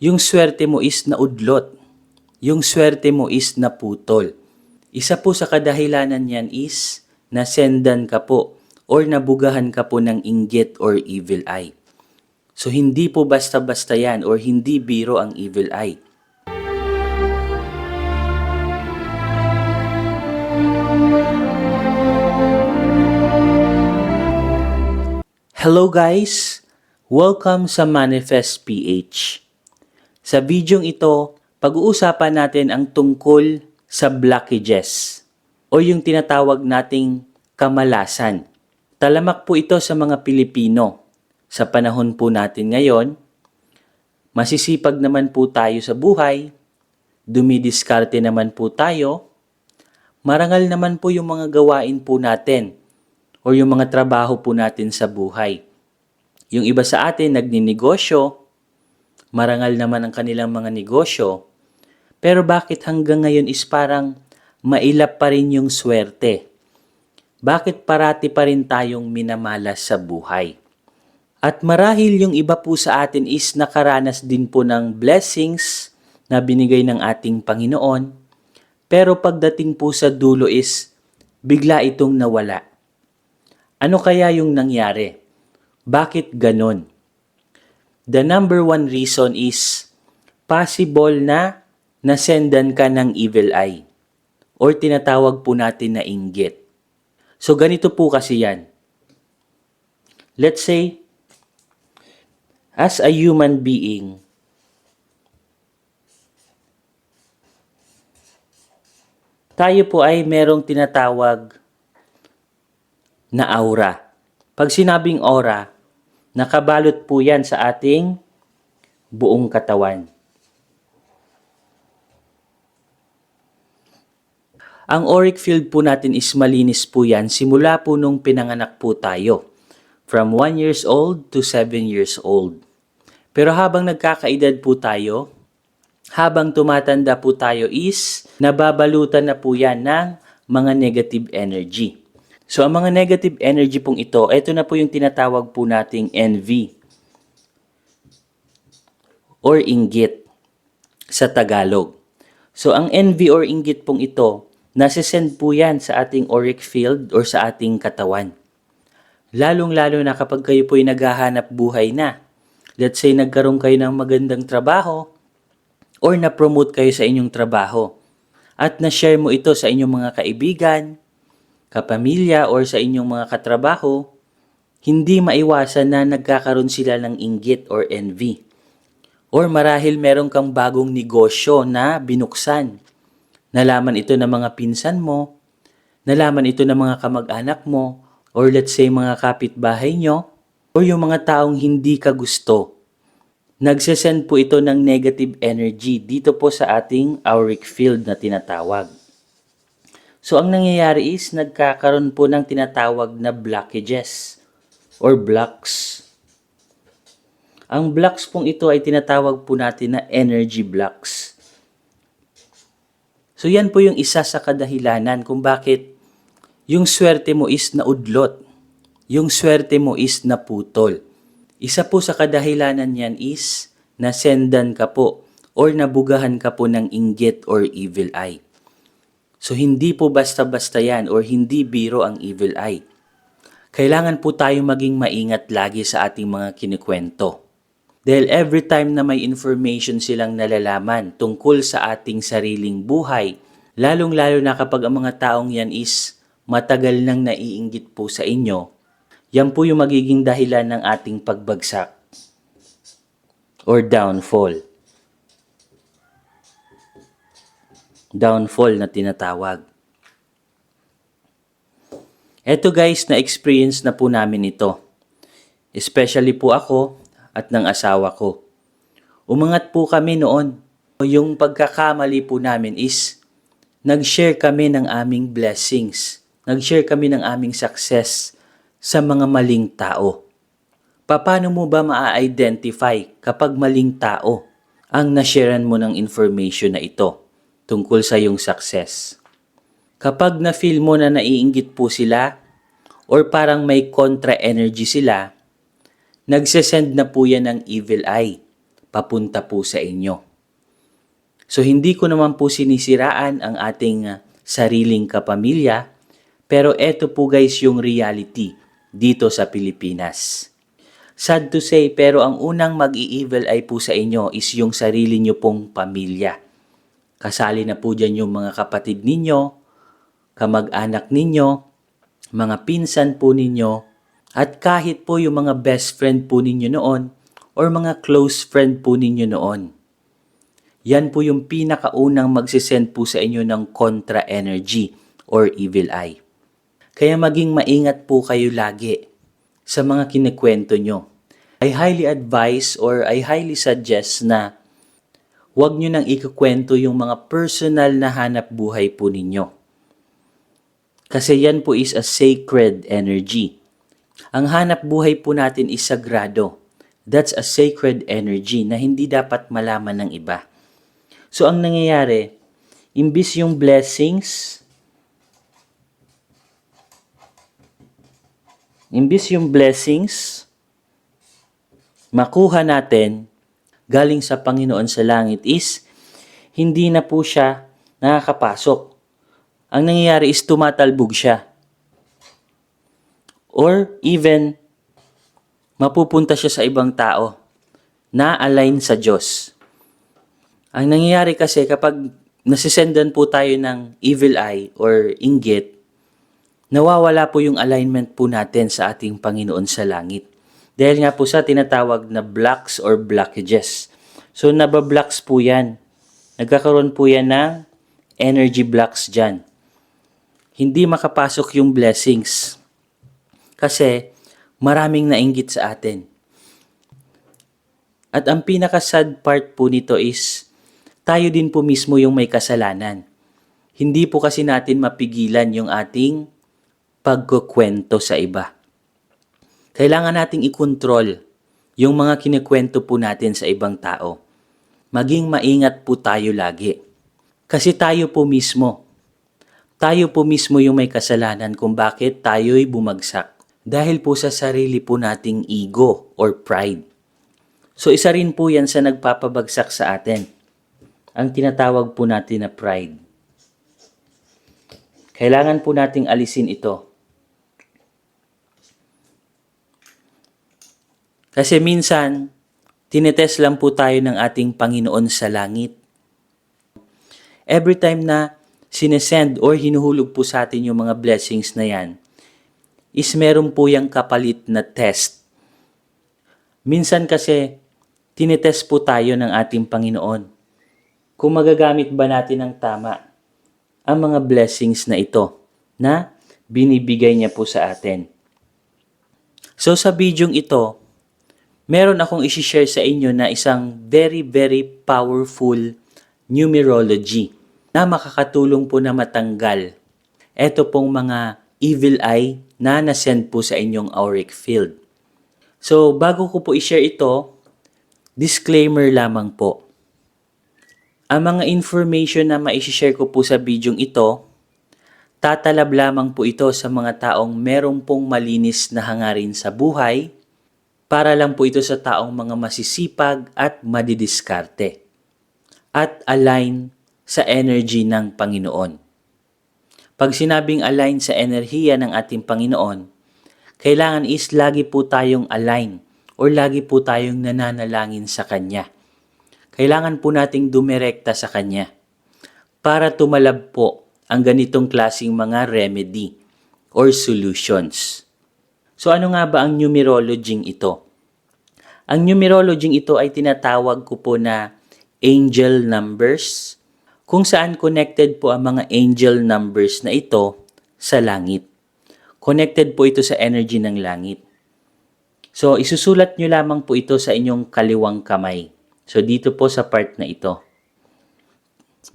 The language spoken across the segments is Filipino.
Yung swerte mo is naudlot. Yung swerte mo is naputol. Isa po sa kadahilanan niyan is nasendan ka po or nabugahan ka po ng inggit or evil eye. So hindi po basta-basta yan or hindi biro ang evil eye. Hello guys! Welcome sa Manifest PH. Sa videong ito, pag-uusapan natin ang tungkol sa blockages o yung tinatawag nating kamalasan. Talamak po ito sa mga Pilipino. Sa panahon po natin ngayon, masisipag naman po tayo sa buhay, dumidiskarte naman po tayo, marangal naman po yung mga gawain po natin o yung mga trabaho po natin sa buhay. Yung iba sa atin nagninegosyo, marangal naman ang kanilang mga negosyo, pero bakit hanggang ngayon is parang mailap pa rin yung swerte? Bakit parati pa rin tayong minamalas sa buhay? At marahil yung iba po sa atin is nakaranas din po ng blessings na binigay ng ating Panginoon, pero pagdating po sa dulo is bigla itong nawala. Ano kaya yung nangyari? Bakit ganon? The number one reason is possible na nasendan ka ng evil eye or tinatawag po natin na inggit. So ganito po kasi yan. Let's say, as a human being, tayo po ay merong tinatawag na aura. Pag sinabing aura, nakabalot po yan sa ating buong katawan. Ang auric field po natin is malinis po yan simula po nung pinanganak po tayo. From 1 years old to 7 years old. Pero habang nagkakaedad po tayo, habang tumatanda po tayo is nababalutan na po yan ng mga negative energy. So, ang mga negative energy pong ito na po yung tinatawag po nating envy or inggit sa Tagalog. So, ang envy or inggit pong ito, nasisend po yan sa ating auric field or sa ating katawan. Lalong-lalo na kapag kayo po ay naghahanap buhay na. Let's say, nagkaroon kayo ng magandang trabaho or na-promote kayo sa inyong trabaho at na-share mo ito sa inyong mga kaibigan, kapamilya or sa inyong mga katrabaho, hindi maiwasan na nagkakaroon sila ng inggit or envy. Or marahil meron kang bagong negosyo na binuksan. Nalaman ito ng mga pinsan mo, nalaman ito ng mga kamag-anak mo, or let's say mga kapitbahay nyo, or yung mga taong hindi ka gusto. Nagsesend po ito ng negative energy dito po sa ating auric field na tinatawag. So, ang nangyayari is nagkakaroon po ng tinatawag na blockages or blocks. Ang blocks pong ito ay tinatawag po natin na energy blocks. So, yan po yung isa sa kadahilanan kung bakit yung swerte mo is naudlot. Yung swerte mo is naputol. Isa po sa kadahilanan yan is nasendan ka po or nabugahan ka po ng inggit or evil eye. So, hindi po basta-basta yan or hindi biro ang evil eye. Kailangan po tayo maging maingat lagi sa ating mga kinikwento. Dahil every time na may information silang nalalaman tungkol sa ating sariling buhay, lalong-lalo na kapag ang mga taong yan is matagal nang naiinggit po sa inyo, yan po yung magiging dahilan ng ating pagbagsak or downfall. Downfall na tinatawag. Eto guys, na-experience na po namin ito. Especially po ako at ng asawa ko. Umangat po kami noon. Yung pagkakamali po namin is nag-share kami ng aming blessings. Nag-share kami ng aming success sa mga maling tao. Paano mo ba ma-identify kapag maling tao ang na-sharean mo ng information na ito tungkol sa iyong success? Kapag na-feel mo na naiinggit po sila or parang may contra energy sila, nagsesend na po yan ng evil eye papunta po sa inyo. So hindi ko naman po sinisiraan ang ating sariling kapamilya, pero eto po guys yung reality dito sa Pilipinas. Sad to say, pero ang unang mag-i-evil eye po sa inyo is yung sarili nyo pong pamilya. Kasali na po dyan yung mga kapatid ninyo, kamag-anak ninyo, mga pinsan po ninyo, at kahit po yung mga best friend po ninyo noon or mga close friend po ninyo noon. Yan po yung pinakaunang magsisend po sa inyo ng contra energy or evil eye. Kaya maging maingat po kayo lagi sa mga kinikwento nyo. I highly advise or I highly suggest na huwag nyo nang ikukwento yung mga personal na hanap buhay po ninyo. Kasi yan po is a sacred energy. Ang hanap buhay po natin is sagrado. That's a sacred energy na hindi dapat malaman ng iba. So ang nangyayari, imbis yung blessings, makuha natin galing sa Panginoon sa langit is hindi na po siya nakakapasok. Ang nangyayari is tumatalbog siya. Or even mapupunta siya sa ibang tao na align sa Diyos. Ang nangyayari kasi kapag nasisendan po tayo ng evil eye or inggit, nawawala po yung alignment po natin sa ating Panginoon sa langit. Dahil nga po sa tinatawag na blocks or blockages. So nabablocks po yan. Nagkakaroon po yan ng energy blocks dyan. Hindi makapasok yung blessings. Kasi maraming nainggit sa atin. At ang pinaka-sad part po nito is tayo din po mismo yung may kasalanan. Hindi po kasi natin mapigilan yung ating pagkukwento sa iba. Kailangan nating i-control yung mga kinikwento po natin sa ibang tao. Maging maingat po tayo lagi. Kasi tayo po mismo yung may kasalanan kung bakit tayo'y bumagsak. Dahil po sa sarili po nating ego or pride. So isa rin po yan sa nagpapabagsak sa atin. Ang tinatawag po natin na pride. Kailangan po nating alisin ito. Kasi minsan, tinetest lang po tayo ng ating Panginoon sa langit. Every time na sinesend or hinuhulog po sa atin yung mga blessings na yan, is meron po yung kapalit na test. Minsan kasi, tinetest po tayo ng ating Panginoon. Kung magagamit ba natin ng tama ang mga blessings na ito na binibigay niya po sa atin. So sa bidyong ito, meron akong isi-share sa inyo na isang very very powerful numerology na makakatulong po na matanggal ito pong mga evil eye na nasend po sa inyong auric field. So bago ko po i-share ito, disclaimer lamang po. Ang mga information na ma-share ko po sa bidyong ito, tatalab lamang po ito sa mga taong merong pong malinis na hangarin sa buhay, para lang po ito sa taong mga masisipag at madidiskarte, at align sa energy ng Panginoon. Pag sinabing align sa enerhiya ng ating Panginoon, kailangan is lagi po tayong align or lagi po tayong nananalangin sa Kanya. Kailangan po nating dumirekta sa Kanya para tumalab po ang ganitong klaseng mga remedy or solutions. So ano nga ba ang numerology ito? Ang numerology ito ay tinatawag ko po na angel numbers, kung saan connected po ang mga angel numbers na ito sa langit. Connected po ito sa energy ng langit. So isusulat nyo lamang po ito sa inyong kaliwang kamay. So dito po sa part na ito.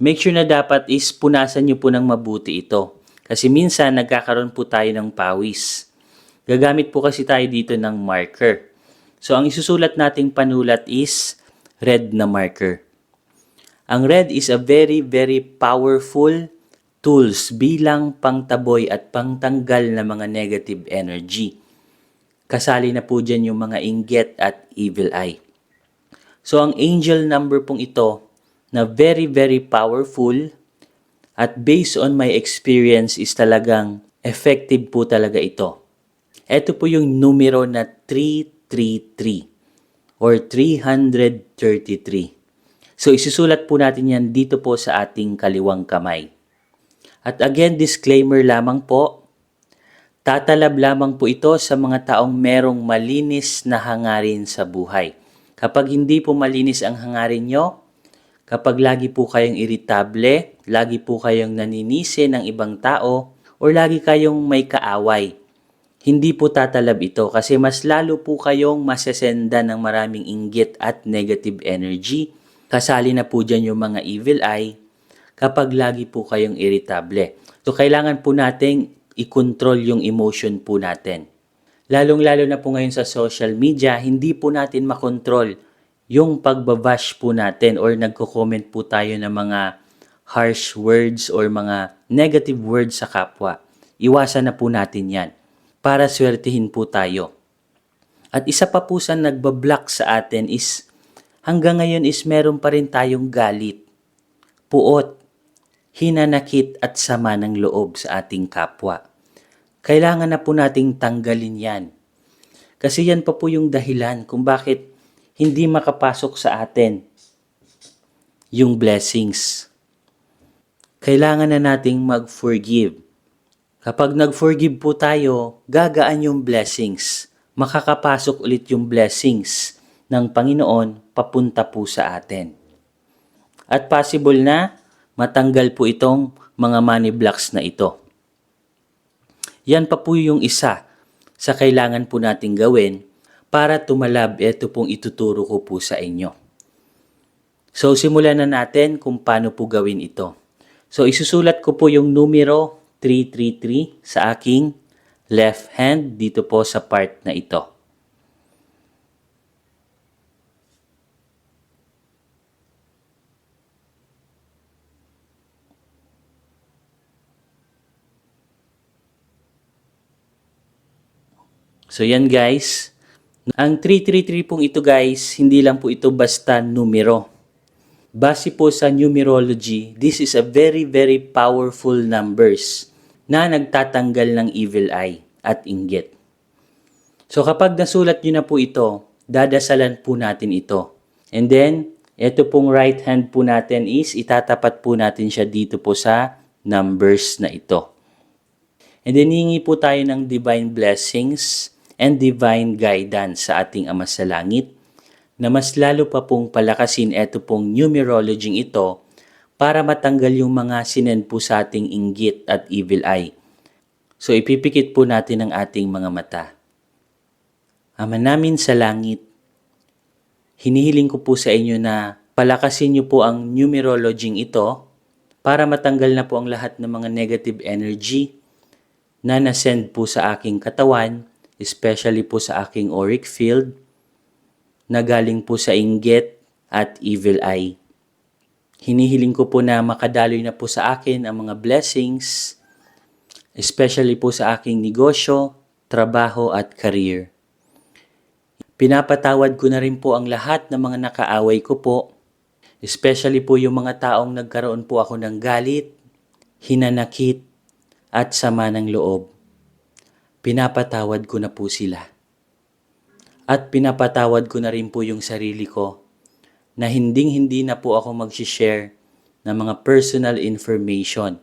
Make sure na dapat is punasan nyo po ng mabuti ito. Kasi minsan nagkakaroon po tayo ng pawis. Gagamit po kasi tayo dito ng marker. So ang isusulat nating panulat is red na marker. Ang red is a very very powerful tools bilang pangtaboy at pangtanggal ng mga negative energy. Kasali na po dyan yung mga inggit at evil eye. So ang angel number pong ito na very very powerful at based on my experience is talagang effective po talaga ito. Ito po yung numero na 333 or 333. So isusulat po natin yan dito po sa ating kaliwang kamay. At again, disclaimer lamang po, tatalab lamang po ito sa mga taong merong malinis na hangarin sa buhay. Kapag hindi po malinis ang hangarin nyo, kapag lagi po kayong iritable, lagi po kayong naninisi ng ibang tao, o lagi kayong may kaaway, hindi po tatalab ito kasi mas lalo po kayong masesenda ng maraming inggit at negative energy. Kasali na po dyan yung mga evil eye kapag lagi po kayong irritable. So, kailangan po nating i-control yung emotion po natin. Lalong-lalo na po ngayon sa social media, hindi po natin makontrol yung pagbabash po natin or nagko-comment po tayo ng mga harsh words or mga negative words sa kapwa. Iwasan na po natin yan para swertihin po tayo. At isa pa po sa nagbablock sa atin is hanggang ngayon is meron pa rin tayong galit, puot, hinanakit at sama ng loob sa ating kapwa. Kailangan na po nating tanggalin yan. Kasi yan pa po yung dahilan kung bakit hindi makapasok sa atin yung blessings. Kailangan na nating mag-forgive. Kapag nag-forgive po tayo, gagaan yung blessings. Makakapasok ulit yung blessings ng Panginoon papunta po sa atin. At possible na matanggal po itong mga money blocks na ito. Yan pa po yung isa sa kailangan po nating gawin para tumalab. Ito pong ituturo ko po sa inyo. So, simulan na natin kung paano po gawin ito. So, isusulat ko po yung numero 333 sa aking left hand dito po sa part na ito. So yan guys, ang 333 pong ito guys, hindi lang po ito basta numero. Base po sa numerology, this is a very very powerful numbers na nagtatanggal ng evil eye at inggit. So kapag nasulat nyo na po ito, dadasalan po natin ito. And then, ito pong right hand po natin is itatapat po natin siya dito po sa numbers na ito. And then hihingi po tayo ng divine blessings and divine guidance sa ating Ama sa Langit na mas lalo pa pong palakasin ito pong numerology ito para matanggal yung mga sinend po sa ating inggit at evil eye. So ipipikit po natin ang ating mga mata. Ama namin sa langit, hinihiling ko po sa inyo na palakasin niyo po ang numerology ito para matanggal na po ang lahat ng mga negative energy na nasend po sa aking katawan, especially po sa aking auric field, na galing po sa inggit at evil eye. Hinihiling ko po na makadaloy na po sa akin ang mga blessings, especially po sa aking negosyo, trabaho at career. Pinapatawad ko na rin po ang lahat ng mga nakaaway ko po, especially po yung mga taong nagkaroon po ako ng galit, hinanakit, at sama ng loob. Pinapatawad ko na po sila. At pinapatawad ko na rin po yung sarili ko na hindi na po ako mag-share ng mga personal information,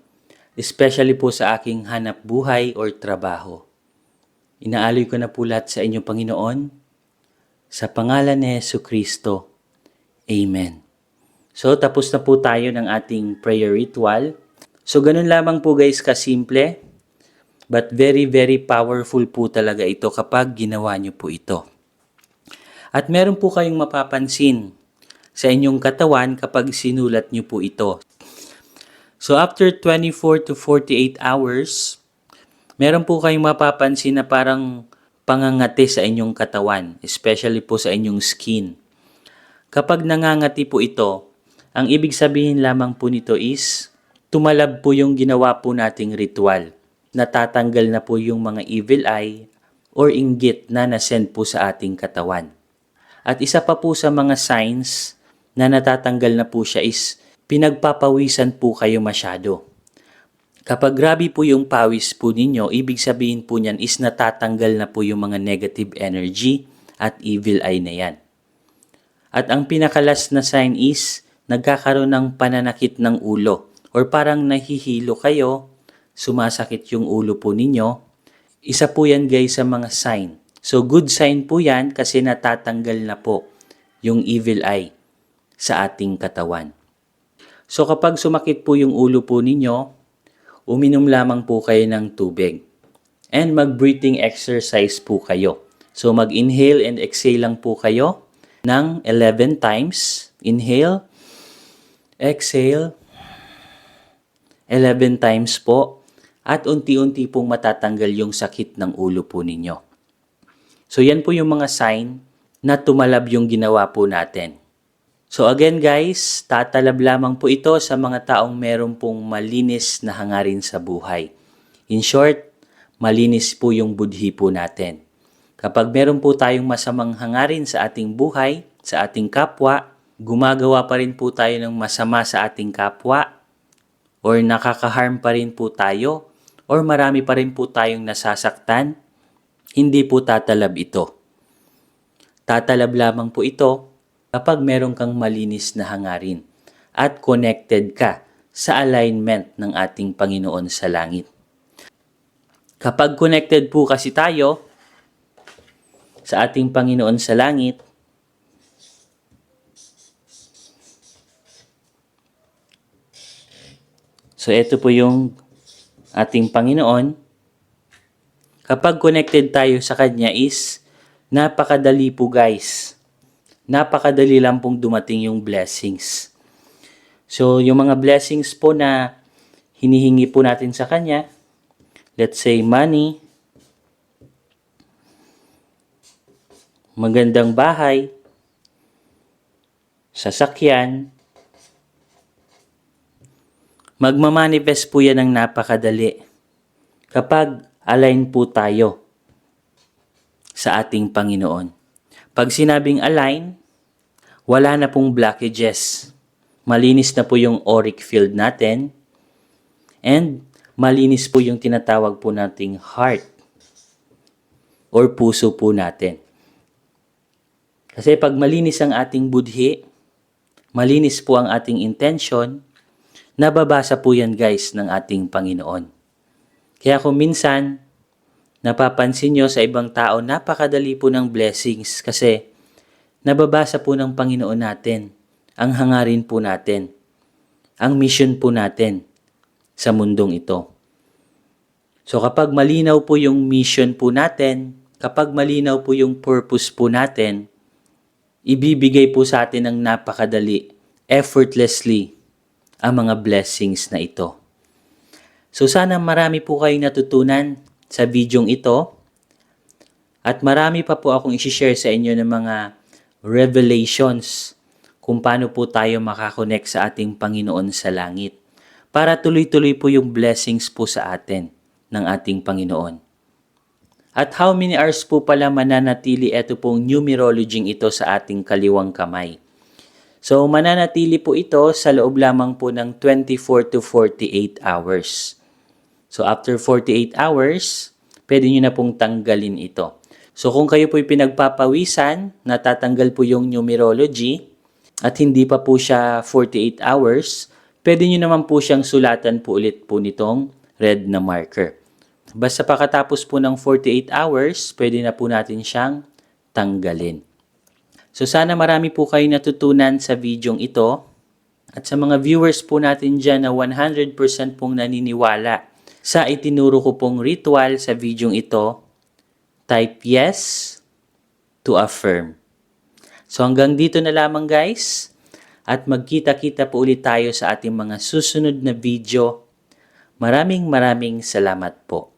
especially po sa aking hanap buhay or trabaho. Inaaloy ko na po lahat sa inyo, Panginoon, sa pangalan ni Jesucristo. Amen. So, tapos na po tayo ng ating prayer ritual. So, ganun lamang po guys kasimple. But very, very powerful po talaga ito kapag ginawa nyo po ito. At meron po kayong mapapansin sa inyong katawan kapag sinulat nyo po ito. So after 24 to 48 hours, meron po kayong mapapansin na parang pangangati sa inyong katawan, especially po sa inyong skin. Kapag nangangati po ito, ang ibig sabihin lamang po nito is tumalab po yung ginawa po nating ritual. Natatanggal na po yung mga evil eye or inggit na nasend po sa ating katawan. At isa pa po sa mga signs na natatanggal na po siya is pinagpapawisan po kayo masyado. Kapag grabe po yung pawis po ninyo, ibig sabihin po niyan is natatanggal na po yung mga negative energy at evil eye na yan. At ang pinakalas na sign is nagkakaroon ng pananakit ng ulo or parang nahihilo kayo, sumasakit yung ulo po ninyo. Isa po yan guys sa mga sign. So good sign po yan kasi natatanggal na po yung evil eye sa ating katawan. So kapag sumakit po yung ulo po ninyo, uminom lamang po kayo ng tubig. And mag-breathing exercise po kayo. So mag-inhale and exhale lang po kayo ng 11 times. Inhale, exhale, 11 times po. At unti-unti pong matatanggal yung sakit ng ulo po ninyo. So yan po yung mga sign na tumalab yung ginawa po natin. So again guys, tatalab lamang po ito sa mga taong meron pong malinis na hangarin sa buhay. In short, malinis po yung budhi po natin. Kapag meron po tayong masamang hangarin sa ating buhay, sa ating kapwa, gumagawa pa rin po tayo ng masama sa ating kapwa, or nakaka-harm pa rin po tayo, or marami pa rin po tayong nasasaktan, hindi po tatalab ito. Tatalab lamang po ito kapag meron kang malinis na hangarin at connected ka sa alignment ng ating Panginoon sa langit. Kapag connected po kasi tayo sa ating Panginoon sa langit, so ito po yung ating Panginoon. Kapag connected tayo sa Kanya is napakadali po guys. Napakadali lang pong dumating yung blessings. So, yung mga blessings po na hinihingi po natin sa Kanya, let's say money, magandang bahay, sasakyan, magmamanifest po yan ng napakadali kapag align po tayo sa ating Panginoon. Pag sinabing align, wala na pong blockages. Malinis na po yung auric field natin and malinis po yung tinatawag po nating heart or puso po natin. Kasi pag malinis ang ating budhi, malinis po ang ating intention, nababasa po yan guys ng ating Panginoon. Kaya kung minsan, napapansin nyo sa ibang tao, napakadali po ng blessings kasi nababasa po ng Panginoon natin ang hangarin po natin, ang mission po natin sa mundong ito. So kapag malinaw po yung mission po natin, kapag malinaw po yung purpose po natin, ibibigay po sa atin ng napakadali, effortlessly, ang mga blessings na ito. So sana marami po kayong natutunan sa videong ito at marami pa po akong i-share sa inyo ng mga revelations kung paano po tayo makakonect sa ating Panginoon sa langit para tuloy-tuloy po yung blessings po sa atin ng ating Panginoon. At how many hours po pala mananatili ito pong numerology ito sa ating kaliwang kamay? So mananatili po ito sa loob lamang po ng 24 to 48 hours. So after 48 hours, pwede nyo na pong tanggalin ito. So kung kayo po'y pinagpapawisan, natatanggal po yung numerology at hindi pa po siya 48 hours, pwede nyo naman po siyang sulatan po ulit po nitong red na marker. Basta pagkatapos po ng 48 hours, pwede na po natin siyang tanggalin. So sana marami po kayo natutunan sa videong ito at sa mga viewers po natin dyan na 100% pong naniniwala sa itinuro ko pong ritual sa videong ito, type yes to affirm. So hanggang dito na lamang guys at magkita-kita po ulit tayo sa ating mga susunod na video. Maraming salamat po.